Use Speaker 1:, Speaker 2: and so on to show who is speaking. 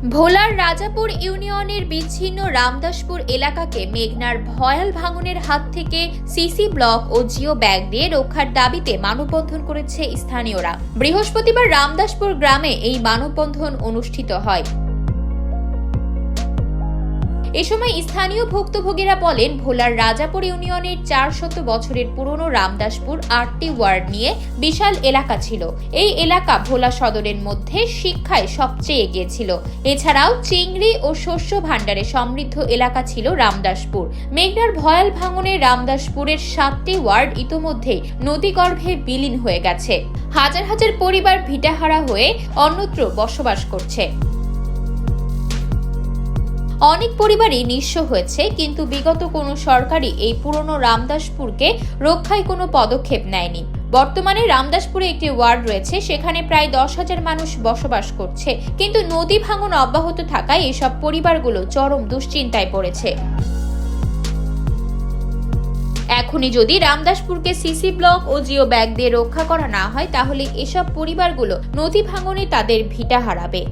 Speaker 1: ভোলার রাজাপুর ইউনিয়নের বিচ্ছিন্ন রামদাসপুর এলাকাকে মেঘনার ভয়াল ভাঙনের হাত থেকে সিসি ব্লক ও জিও ব্যাগ দিয়ে রক্ষার দাবিতে মানববন্ধন করেছে স্থানীয়রা। বৃহস্পতিবার রামদাসপুর গ্রামে এই মানববন্ধন অনুষ্ঠিত হয়। এ সময় স্থানীয় ভুক্তভোগীরা বলেন, ভোলার রাজাপুর ইউনিয়নের 400 বছরের পুরনো রামদাসপুর 8টি ওয়ার্ড নিয়ে বিশাল এলাকা ছিল। এই এলাকা ভোলা সদরের মধ্যে শিক্ষায় সবচেয়ে এগিয়ে ছিল। এছাড়াও চিংড়ি ও শস্য ভাণ্ডারে সমৃদ্ধ এলাকা ছিল রামদাসপুর। মেঘনার ভয়াল ভাঙনে রামদাসপুরের 7টি ওয়ার্ড ইতোমধ্যে নদীগর্ভে বিলীন হয়ে গেছে। হাজার হাজার পরিবার ভিটাহারা হয়ে অন্যত্র বসবাস করছে। অনেক পরিবারই নিঃস্ব হয়েছে, কিন্তু বিগত কোনো সরকারই এই পুরনো রামদাসপুরকে রক্ষায় কোনো পদক্ষেপ নেয়নি। বর্তমানে রামদাসপুরে একটি ওয়ার্ড রয়েছে, সেখানে প্রায় 10,000 মানুষ বসবাস করছে, কিন্তু নদী ভাঙন অব্যাহত থাকায় এসব পরিবারগুলো চরম দুশ্চিন্তায় পড়েছে। এখনই যদি রামদাসপুরকে সিসি ব্লক ও জিও ব্যাগ দিয়ে রক্ষা করা না হয়, তাহলে এসব পরিবারগুলো নদী ভাঙনে তাদের ভিটা হারাবে।